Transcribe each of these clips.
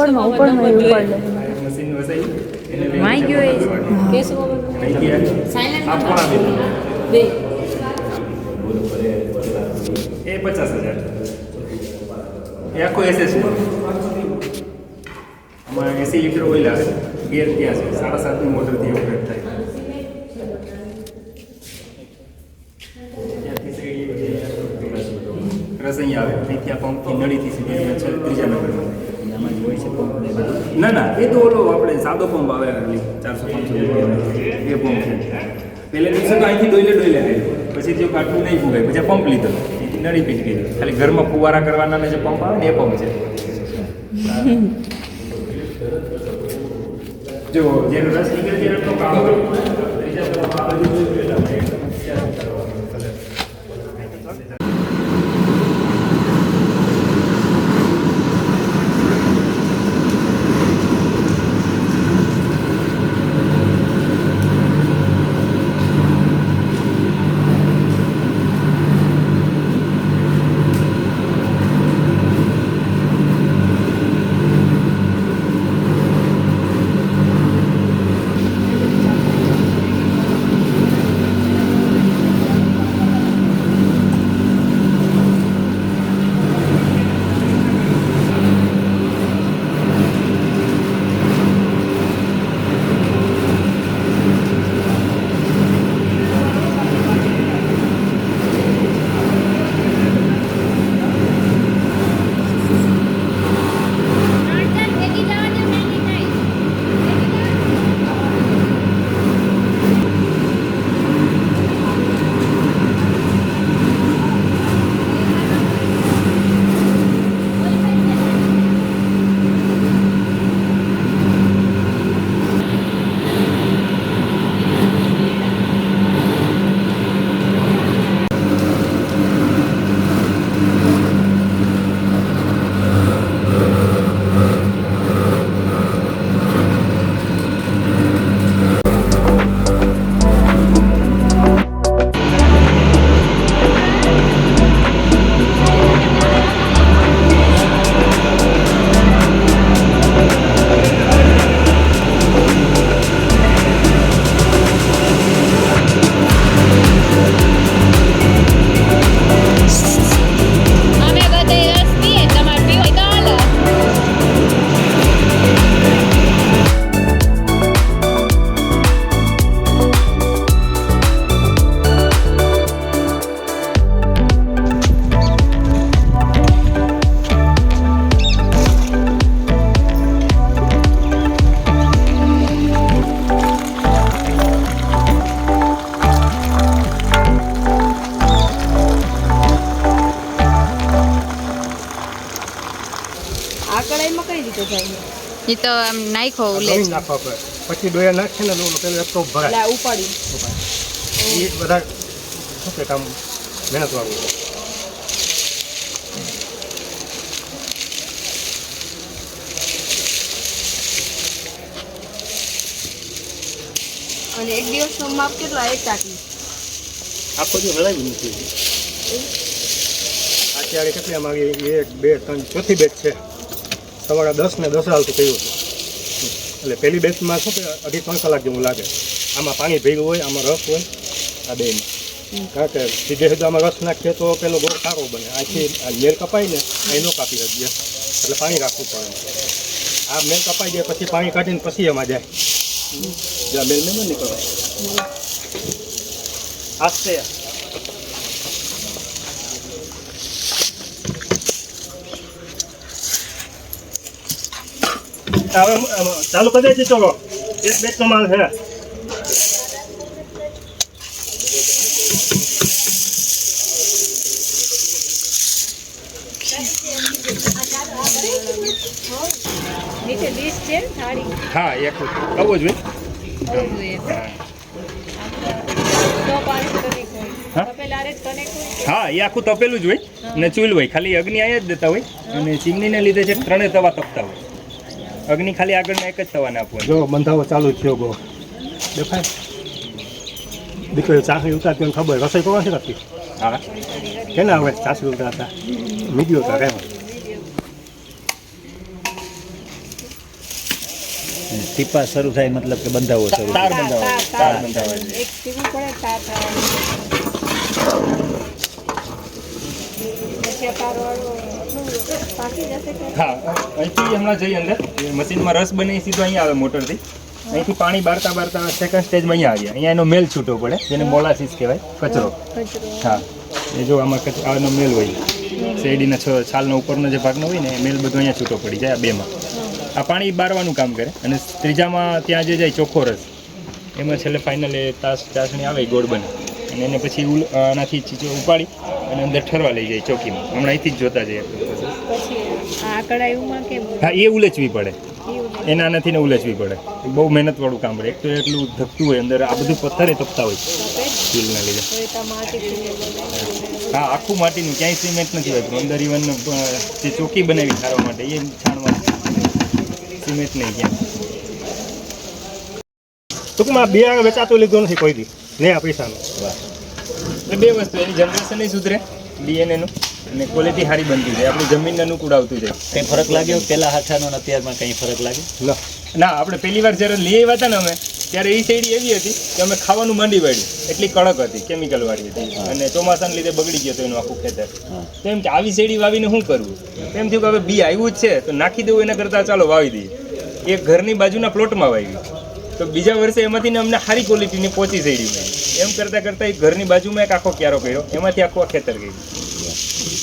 ઉપરમાં ઉપાડ લે મશીન વસાઈ માઈ ગયો એ કેસ સાયલેન્ટ બે એ 50,000 એ આખો એસએસ આમાં 80 લીટર ઓઇલ આવે ગેર ત્યાં છે 7.5 મોટરથી ઓપરેટ થાય રસ અહીંયા આવે અહીંથી આ પંપથી નળીથી સીધી ત્રીજા નંબરમાં એમાં જ હોય છે પંપ ના ના એ તો ઓલો આપણે સાદો પંપ આવે 400-500 રૂપિયાનો એ પંપ છે પહેલે દિવસે તો અહીંથી ડોઈલે રહે પછી જો કાઢવું નહીં ફૂગાય પછી આ પંપ લીધો અહીંથી નળી પીજ ગઈ ખાલી ઘરમાં ફુવારા કરવાના જે પંપ આવે ને એ પંપ છે જો જેનો રસ નીકળે છે તો કામ એ તો આમ નાખો લે નાખવા પડે પછી ડોયા નાખે ને પેલું એક તો ભરાય ઉપાડી એ બધા શું કે કામ મહેનત વાળું અને એક દિવસનો માપ કેટલા એક ટાંકી આખો જો હલાવી નથી અત્યારે કેટલી અમારી 1 2 3 ચોથી બેચ છે સવારે 10 ને 10 હાલતું કહ્યું હતું એટલે પહેલી બેચમાં શું કે 2.5-3 કલાક જેવું લાગે આમાં પાણી ભેગું હોય આમાં રસ હોય આ બેમાં કારણ કે સીધે સીધો આમાં રસ નાખીએ તો પેલો ગોળ સારો બને આથી આ મેલ કપાય ને એ ન કાપી શકીએ એટલે પાણી રાખવું પડે આ મેલ કપાઈ જાય પછી પાણી કાઢીને પછી એમાં જાય જ્યાં મેલ મેં ન નીકળવાય આસ્તે હવે ચાલુ કરી દેજો ચોરો એક બેચ નો માલ છે નીચે ડીશ છે થાળી હા એક આવો જ હોય તો પાણી કનેક્ટ હોય હા? તપેલા રે કનેક્ટ હોય હા એ આખું તપેલું જ હોય ને ચૂલ હોય ખાલી અગ્નિ અહીંયા જ દેતા હોય અને ચીમનીને લીધે છે ત્રણે તવા તપતા હોય અગ્નિ ખાલી આગળના એક જ તવાને આપવાનું જો બંધાવો ચાલુ થયો ગો દેખાય દીકરી ચાસણી ઉતારતી હોય ખબર રસોઈ કોણ છે કરતી હા કેના હવે ચાસણી ઉતારતા મીડિયો હતા એમાં ટીપા શરૂ થાય મતલબ કે બંધાવો શરૂ તાર થાય. બંધાવા તાર બંધાવા છે. એક સીવું પડે તાર થવાનું. પછી આ તારવાળું પાકી જશે કે હા અહીંથી હમણાં જઈએ અંદર એ મશીનમાં રસ બને એ સીધો અહીંયા આવે મોટરથી અહીંથી પાણી બારતા બારતા સેકન્ડ સ્ટેજમાં અહીંયા આવ્યા અહીંયા એનો મેલ છૂટો પડે જેને મોલાસીસ કહેવાય કચરો કચરો હા એ જો આમાં આનો મેલ હોય શેરડીના છાલનો ઉપરનો જે ભાગનો હોય ને એ મેલ બધો અહીંયા છૂટો પડી જાય આ બેમાં આ પાણી બારવાનું કામ કરે અને ત્રીજામાં ત્યાં જે જાય ચોખ્ખો રસ એમાં છેલ્લે ફાઇનલ એ ચાસણી આવે એ ગોળ બને અને એને પછી આનાથી ચીચો ઉપાડી અને અંદર ઠરવા લઈ જાય ચોકીમાં હમણાં અહીંથી જ જોતા જઈએ પછી આ કડાઈમાં કેમ હા એ ઉલેચવી પડે એવું એના નથી ને ઉલેચવી પડે બહુ મહેનતવાળું કામ પડે એક તો એટલું ધકતું હોય અંદર આ બધું પથ્થરે તપતા હોય સ્ટીલના લીધે તો એ તમારે હા આખું માટીનું ક્યાંય સિમેન્ટ નથી વાપરું અંદર ઇવન જે ચોકી બનાવી ખાવા માટે એ છાણમાં સિમેન્ટ નહીં ક્યાં ટૂંકમાં બે આગળ વેચાતું લીધું નથી કોઈ દી ને આ પૈસાનું એટલે બે વસ્તુ એની જનરેશન નહીં સુધરે ડીએનએનું અને ક્વોલિટી સારી બનતી જાય આપણી જમીનને અનુકૂળ આવતું જાય કંઈ ફરક લાગ્યો પેલા હાથાનો અને અત્યારમાં કંઈ ફરક લાગે ના આપણે પહેલી વાર જ્યારે લઈ આવ્યા હતા ને અમે ત્યારે એ શેરડી એવી હતી કે અમે ખાવાનું માંડી વાળ્યું એટલી કડક હતી કેમિકલ વાળી હતી અને ચોમાસાને લીધે બગડી ગયો હતો એનું આખું ખેતર તો એમ કે આવી શેરડી વાવીને શું કરવું એમ થયું કે હવે બી આવ્યું જ છે તો નાખી દેવું એના કરતાં ચાલો વાવી દઈએ એક ઘરની બાજુના પ્લોટમાં વાવી તો બીજા વર્ષે એમાંથી ને અમને સારી ક્વોલિટીની પોચી શેરડી મળી એમ કરતાં કરતાં એક ઘરની બાજુમાં એક આખો ક્યારો કર્યો એમાંથી આખું આ ખેતર કર્યું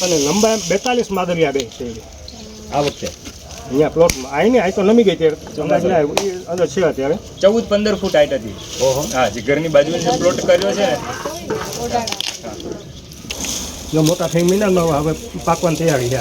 અને લંબાઈ 42 માદરિયા બે છે આ વખતે અહીંયા પ્લોટમાં આવીને આ તો નમી ગઈ ત્યારે અંદર છે અત્યારે 14-15 ફૂટ હાઈટ હતી ઓહો હા જે ઘરની બાજુનો જે પ્લોટ કર્યો છે ને જો મોટા થઈ મહિનામાં હવે પાકવાની તૈયારી છે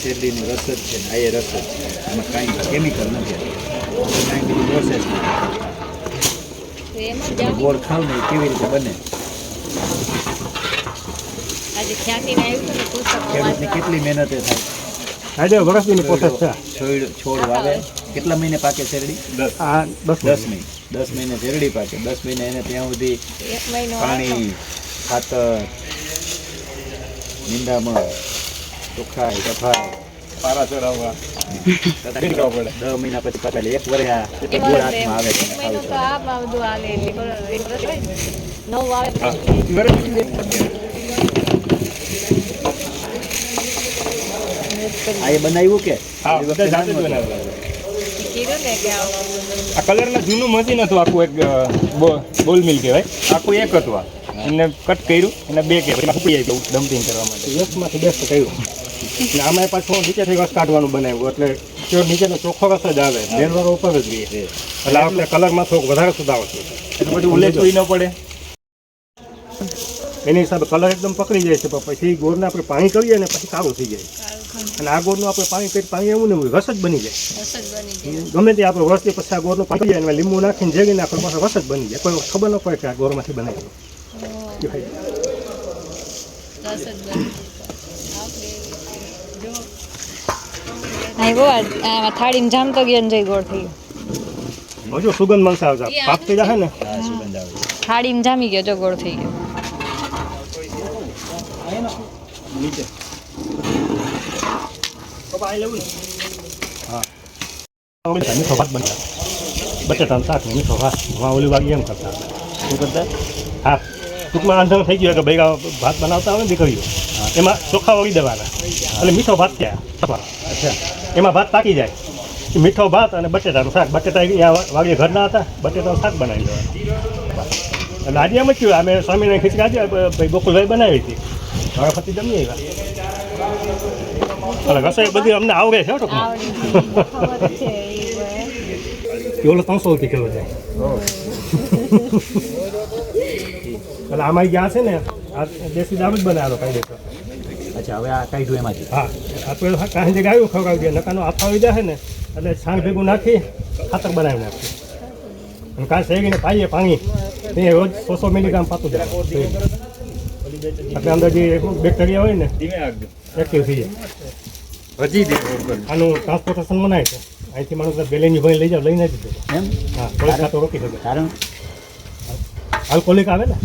શેરડીનો રસ જ છે ને આ એ રસ જ છે એમાં કાંઈ કેમિકલ નથી કાંઈ બીજી પ્રોસેસ નથી એમાં તમે ગોળ ખાવ ને એ કેવી રીતે બને આજે ખ્યાતિને આવ્યું હતું ને પુસ્તક ખેડૂતની કેટલી મહેનતે થાય આજે વર્ષની પ્રોસેસ છે છોડ વાવે કેટલા મહિને પાકે શેરડી આ 10 10 મહિને 10 મહિને શેરડી પાકે 10 મહિને એને ત્યાં સુધી એક મહિનો પાણી ખાતર નિંદામણ ચોખ્ખા સફા પારા ચડાવવા 10 મહિના પછી પાકા એક વર્ષ આ ગોળ હાથમાં આવે છે એક મહિનો તો આ બધું હાલે એટલે બરાબર એક વર્ષ હોય ને, નવું આવે હા આ એ બનાવ્યું કે હા બધા જાતે જ બનાવેલા કીધું ને કે આ કલરના જૂનું મશીન હતું આખું એક બોલ મિલ કહેવાય આખું એક હતું આ એમને કટ કર્યું અને બે કે ઉપડી આવ્યું ડમ્પિંગ કરવા માટે વેસ્ટમાંથી બેસ્ટ કર્યું અને આમાં પાછું નીચેથી રસ કાઢવાનું બનાવ્યું એટલે જો નીચેનો ચોખ્ખો રસ જ આવે બેનવાળો ઉપર જ રહીએ એટલે આપણે કલરમાં થોડોક વધારે સુધારો છે એટલે બધું ઉલેચવું ન પડે એની હિસાબે કલર એકદમ પકડી જાય છે પણ પછી ગોળને આપણે પાણી કરીએ ને પછી કાળું થઈ જાય અને આ ગોળનું આપણે પાણી કરી પાણી એવું ને રસ જ બની જાય રસ જ બની જાય ગમે તે આપણે વર્ષથી પછી આ ગોળનું પાણી કરીએ અને લીંબુ નાખીને જેગી નાખો પાછો રસ જ બની જાય કોઈ ખબર ન પડે કે આ ગોળમાંથી બનાવેલું રસ જ બની જાય થાળીમાં જામતો ગયો ને જઈ ગોળ થઈ ગયો હજુ સુગંધ મળશે આવતા પાક થઈ જશે ને આ સુગંધ આવે થાળીમાં જામી ગયો જો ગોળ થઈ ગયો નીચે મીઠો ભાત બનતા બટેટાનું શાક ને મીઠો ભાત ઓલી વાગી એમ કરતા શું કરતા હા ટૂંકમાં આંધણ થઈ ગયો કે ભેગા ભાત બનાવતા હોય ને દીકરીઓ એમાં ચોખા વળી દેવાના એટલે મીઠો ભાત ત્યાં અચ્છા એમાં ભાત પાકી જાય મીઠો ભાત અને બટેટાનું શાક બટેટા અહીંયા વાગે ઘરના હતા બટેટાનું શાક બનાવી દેવાનું એટલે આજે એમ જ થયું અમે સ્વામિનારાયણ ખીચડી આજે ભાઈ ગોકુલભાઈ બનાવી હતી હવે પછી જમી આવ્યા એટલે રસોઈ બધી અમને આવડે છે ટૂંકમાં ખબર છે કેવલો 300 રૂપિયા કિલો જાય એટલે આમાં જ્યાં છે ને આ દેશી દાળ જ બનાવેલો કાયદેસર અચ્છા હવે આ કાઢ્યું એમાંથી હા આપણે કાંઈ જગ્યાએ આવ્યું ખવડાવી દે નકાનો આથો આવી જાય ને એટલે છાણ ભેગું નાખી ખાતર બનાવી નાખીએ અને કાંઈ શેરીને પાઈએ પાણી એ રોજ 100 મિલીગ્રામ પાતું જાય એટલે અંદર જે બેક્ટેરિયા હોય ને ધીમે આગળ એક્ટિવ થઈ જાય હજી દે આનું ટ્રાન્સપોર્ટેશન બનાવે છે અહીંથી માણસ બેલેની ભાઈ લઈ જાવ લઈ નથી દેતો એમ હા થોડીક ખાતો રોકી શકે કારણ આલ્કોહોલિક આવે ને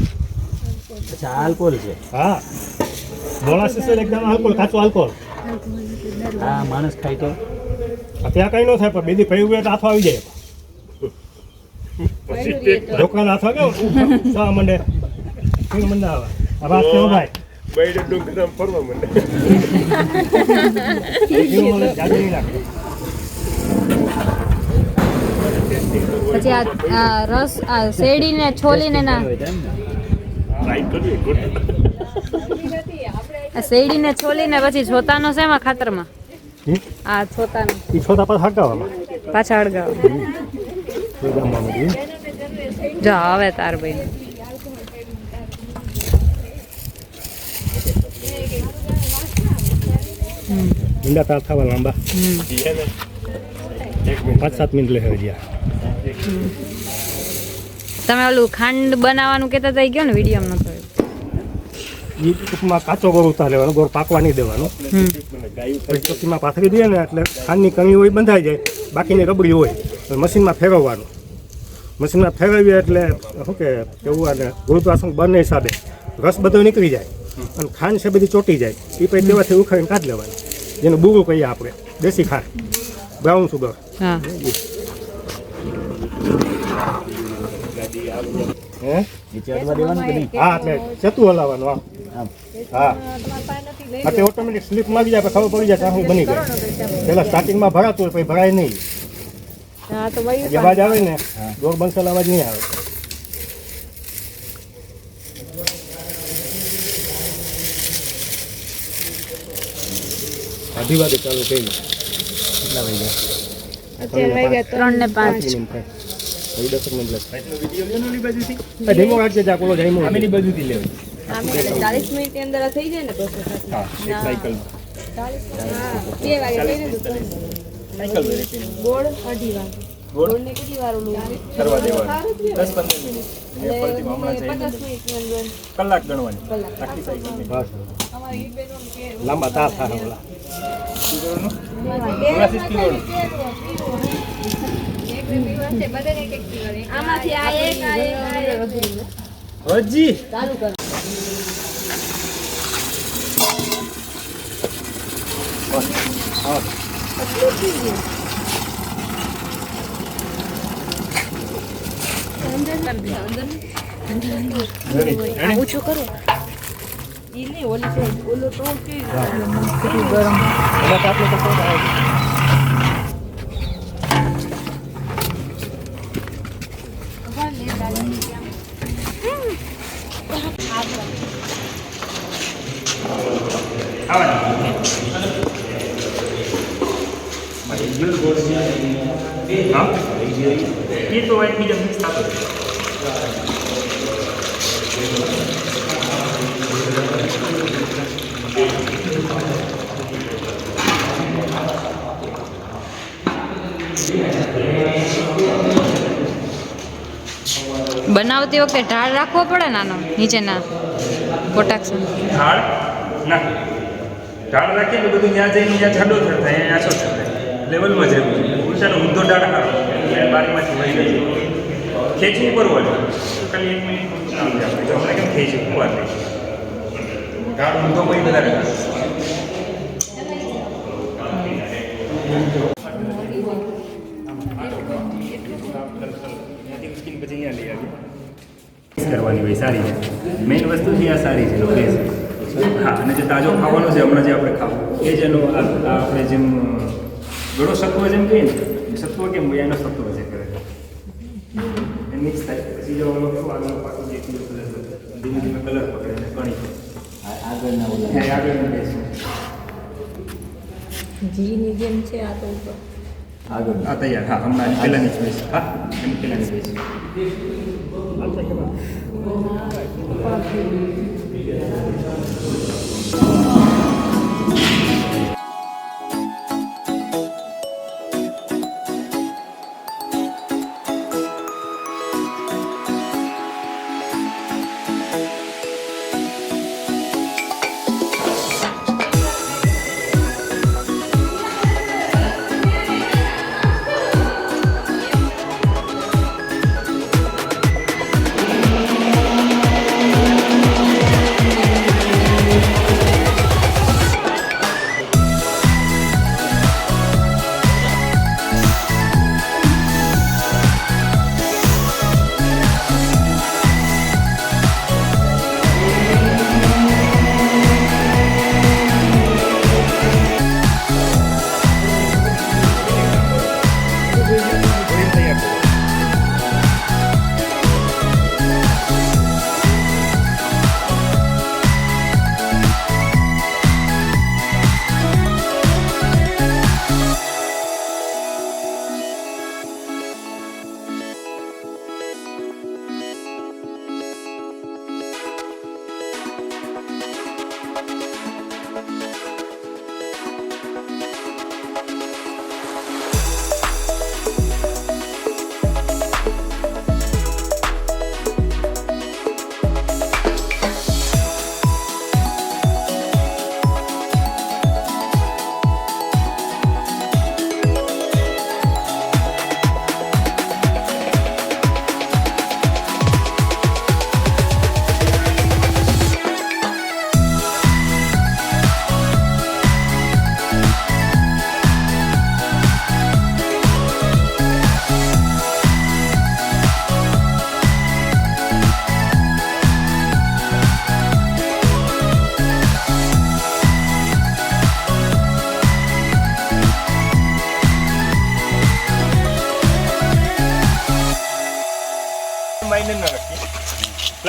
અચ્છા આલ્કોહોલ છે. હા મોલાસીસ એકદમ આલ્કોહોલ કાચું આલ્કોહોલ આ માણસ ખાય તો ત્યાં કઈ ન થાય પણ બેદી પડી હોય તો હાથો આવી જાય ઢોકળાનો હાથો કેવો થવા માંડે કેવું મંદા આવે આ વાત કેવો ભાઈ બૈડે ડુંગરામ ફરવા માંડે. કેવું મને જાગે નહીં લાગે પછી આ રસ આ શેરડીને છોલીને ના હોય તો એમ ને. ટ્રાય કરીએ ગુડ. આ શેરડીને છોલીને પછી છોતાનો છે એમાં ખાતરમાં હમ? આ છોતાનો એ છોતા પર હકાવવામાં પાછા અડગાવ એ ગામમાં બધું જો હવે તાર ભાઈ ઈંડા તાર થવા લાંબા 5-7 મિનિટ લે હજી તમે ઓલું ખાંડ બનાવવાનું કહેતા થઈ ગયો ને વિડીયો નતો એ ટૂંકમાં કાચો ગોળ ઉતાર લેવાનો ગોળ પાકવા નહીં દેવાનો પછી ચોકીમાં પાથરી દઈએ ને એટલે ખાંડની કમી હોય બંધાઈ જાય બાકીની રબડી હોય તો મશીનમાં ફેરવવાનું મશીનમાં ફેરવીએ એટલે શું કે કેવું અને ગુરુત્વાકર્ષણ બંને હિસાબે રસ બધો નીકળી જાય અને ખાંડ છે બધી ચોટી જાય એ પછી દેવાથી ઉખાડીને કાઢી લેવાની જેને બુરું કહીએ આપણે દેશી ખાંડ બ્રાઉન સુગર હા હે નીચે અડવા દેવાનું કે નહીં? હા એટલે સેતું હલાવવાનું આમ. હા એટલે ઓટોમેટિક સ્લીપ મારી જાય પછી ખબર પડી જાય ત્યાં હું બની ગઈ પહેલાં સ્ટાર્ટિંગમાં ભરાતું હોય પછી ભરાય નહીં હા તો ભાઈ જે અવાજ આવે ને ગોળ બંસલ અવાજ નહીં આવે અઢી વાગે ચાલુ કરી કેટલા વાગ્યા અત્યારે વાગ્યા 3 ને 5 મિનિટ થાય હજી 10 મિનિટ લાગે ધીમો રાખજે જા કોલો જઈમો આમેની બાજુથી લેવું. 40 મિનિટની અંદર થઈ જાય ને પ્રોસેસ હા એક સાયકલ 2 વાગે થઈ ને સાયકલ દરેક ગોળ 2:30 વાગે ગોળ ગોળને કેટલી વાર ઓલું કરવા દેવાનું 10-15 મિનિટ અને ફરતી હમણાં 50 જઈને મિનિટની અંદર કલાક ગણવાની આખી સાયકલ બસ લાંબા તાર થાય ઓલા કિલોનું મોલાસીસ કિલોનું આમાંથી આ એક હજી ચાલુ કર ઓછું કરો ઈ નહીં ઓલી સાઈડ ઓલો તો કેવી ગરમ એમાં આપણે તો કોઈ આવે એ તો એકબીજા મિક્સ થતો બનાવતી વખતે ઢાળ રાખવો પડે નાનો નીચેના કોટાક્ષ ઢાળ ના ઢાળ રાખીએ તો બધું ત્યાં જઈને ત્યાં જાડો થાય અહીંયા આછો થાય લેવલમાં જ રહેવું છે ઉલટાનો ઊંધો ઢાળ સારો એટલે બારીમાંથી વહી ગઈ ખેંચવું કરવાનું ખાલી 1 મિનિટ કામ છે આપણે તો હમણાં કેમ ખેંચી કુવાર નહીં ઢાળ ઊંધો પછી વધારે પછી અહીંયા લઈ આવી કરવાની હોય સારી છે મેઇન વસ્તુ છે આ સારી છે બેસ હા અને જે તાજો ખાવાનો છે હમણાં જે આપણે ખાવું એ જ એનો આપણે જેમ ગળો સત્વ જેમ કહીએ ને સત્વ કેમ હોય એનો સત્વ છે કરે એ મિક્સ થાય પછી જો આગળ પાકું જે ધીમે ધીમે કલર પકડે અને કણી આગળના ઓલા આગળ બેસ ઘીની જેમ છે આ તો ઉપર આગળ આ તૈયાર હા હમણાં પહેલાંની જ બેસ હા એમ પહેલાંની બેસ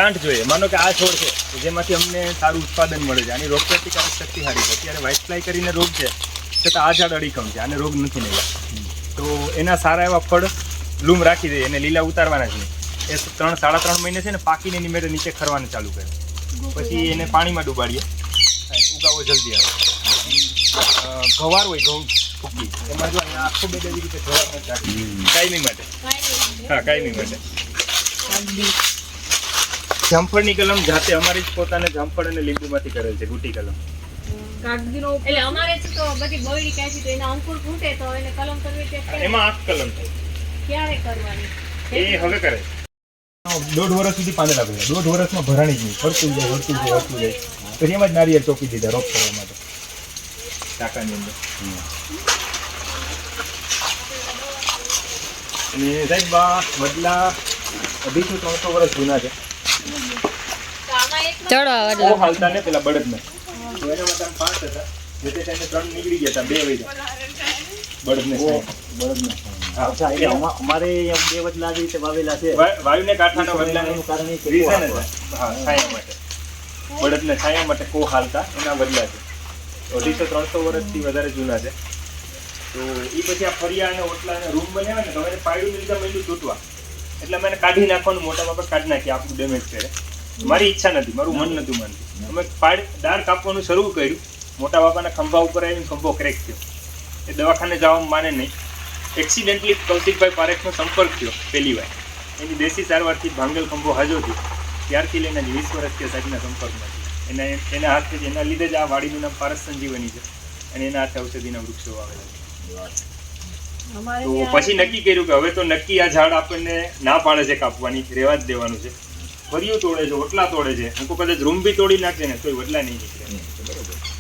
પ્લાન્ટ જોઈએ. માનો કે આ છોડ છે જેમાંથી અમને સારું ઉત્પાદન મળે છે, આની રોગપ્રતિકારક શક્તિ સારી છે. અત્યારે વ્હાઇટ ફ્લાય કરીને રોગ છે, છતાં આ ઝાડ અડીખમ છે, આને રોગ નથી લેવા. તો એના સારા એવા ફળ લૂમ રાખી દઈએ, એને લીલા ઉતારવાના જ નહીં. એ 3-3.5 મહિને છે ને પાકીને એની મેળે નીચે ખરવાનું ચાલુ કરે. પછી એને પાણીમાં ડૂબાડીએ, ઉગાવો જલ્દી આવે. ગવાર હોય ઘઉં ફૂકી, એમાં જો અહીંયા આખું બે એવી રીતે ગવાર નાખી કાયમી માટે. હા, કાયમી માટે. જામફળની કલમ જાતે અમારી જ પોતાને જામફળ અને લીંબુમાંથી કરેલ છે, ગુટી કલમ. એટલે અમારે છે તો બધી બળી કાઢી તો એના અંકુર ફૂટે તો એને કલમ કરવી તે એમાં આંખ કલમ થાય. ક્યારે કરવાની? એ હવે કરે. 1.5 વર્ષ સુધી પાંદડા ભર્યા, 1.5 વર્ષમાં ભરાણી જ નહીં, વળતું જાય. પછી એમાં જ નારિયેળ ચોપી દીધા રોપ કરવા માટે ટાંકાની અંદર. અને સાહેબ આ વડલા 250-300 વર્ષ જૂના છે. ચડવા ઓ એટલે હાલતા ને પેલા બળદને, તો એના માટે આમ 5 હતા, જે તે ટાઈમે 3 નીકળી ગયા હતા, 2 વહી ગયા બળદને. હા, અચ્છા, એટલે અમારે એમ 2 વડલા આવી રીતે વાવેલા છે. વાયુને કાંઠાના વડલાનું એનું કારણ એ કે reason જ કોવા છે. હા, છાયા માટે. બળદને છાયા માટે કો હાલતા એના વડલા છે. 250-300 વર્ષથી વધારે જૂના છે. તો એ પછી આ ફરિયા અને ઓટલા અને રૂમ બનાવ્યા ને તો હવે પાયડું લીધા મહિનું તૂટવા, એટલે અમે એને કાઢી નાખવાનું મોટા બાપા કાઢી નાખી, આપણું ડેમેજ કરે. મારી ઈચ્છા નથી, મારું મન નહોતું માનતું. અમે દાળ કાપવાનું શરૂ કર્યું, મોટા બાપાના ખંભા ઉપર આવીને ખંભો ક્રેક થયો. એ દવાખાને જવામાં માને નહીં. એક્સિડેન્ટલી કૌશિકભાઈ પારેખનો સંપર્ક થયો પહેલી વાર. એની દેશી સારવારથી ભાંગલ ખંભો હાજો થયો. ત્યારથી લઈને 20 વર્ષથી સાહેબના સંપર્કમાં છે. એના હાથથી એના લીધે જ આ વાડીનું નામ પારસ સંજીવની છે, અને એના હાથે ઔષધિના વૃક્ષો આવેલા છે. અમારે તો પછી નક્કી કર્યું કે હવે તો નક્કી આ ઝાડ આપણને ના પાડે છે કાપવાની, રહેવા જ દેવાનું છે. ફરિયું તોડે છે, ઓટલા તોડે છે, હું કદાચ રૂમ બી તોડી નાખશે ને તોય વડલા નહીં નીકળે.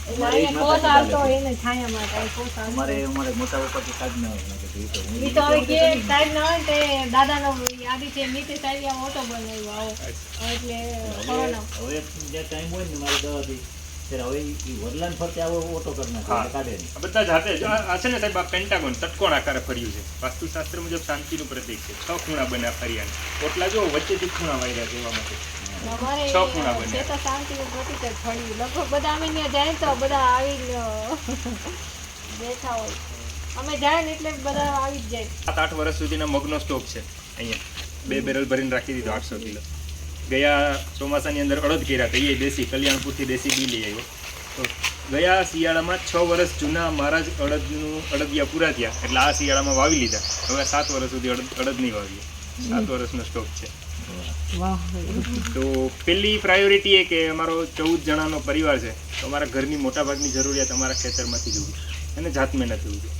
એટલે અહીંયા કોસ આવતો હોય એને છાયામાં થાય, કોસ આવતો. અમારે મોટા ઉપરથી કાઢ ના આવે. ઈ તો હવે કે સાહેબ ના હોય તે દાદાનો યાદી છે, નીચે સાહેબ આમ ઓટો બનાવ્યો આવો. એટલે ફરવાનો. હવે જે ટાઈમ હોય ને મારે દવાથી ત્યારે હવે ઈ વડલાને ફરતે આવો ઓટો કરી નાખે, હા. એટલે કાઢે નહીં. આ બધા જાતે જ આ છે ને સાહેબ, આ પેન્ટાગોન ષટકોણ આકારે ફર્યું છે. વાસ્તુશાસ્ત્ર મુજબ શાંતિનું પ્રતીક છે. 6 ખૂણા બને આ ફરિયાને. ઓટલા જો વચ્ચેથી ખૂણા વાયરા જોવા માટે. અમારે 6 ખૂણા બને. તે તો શાંતિનું પ્રતીક જ ફળ્યું. લગભગ બધા અમે ત્યાં જાય તો બધા આવીને બેઠા હોય. અમે જાય ને એટલે બધા આવી જ જાય. 7-8 વર્ષ સુધીના મગનો સ્ટોક છે અહીંયા. 2 બેરલ ભરીને રાખી દીધો 800 કિલો. ગયા ચોમાસાની અંદર અડદ કર્યા હતા, એ દેશી કલ્યાણપુરથી દેશી બી લઈ આવ્યો. તો ગયા શિયાળામાં 6 વર્ષ જૂના મારા જ અડદિયા પૂરા થયા, એટલે આ શિયાળામાં વાવી લીધા. હવે 7 વર્ષ સુધી અડદ નહીં વાવીએ. 7 વર્ષનો સ્ટોક છે. તો પહેલી પ્રાયોરિટી એ કે અમારો 14 જણાનો પરિવાર છે, તો અમારા ઘરની મોટાભાગની જરૂરિયાત અમારા ખેતરમાંથી જોવી અને જાત મહેનત હોવી.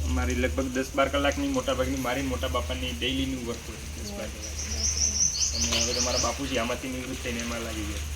અમારી લગભગ 10-12 કલાકની મોટાભાગની મારી મોટા બાપાની ડેઈલીનું વર્ક હોય 10-12 કલાક. અને હવે તો મારા બાપુજી આમાંથી નિવૃત્ત થઈને એમાં લાગી ગયા.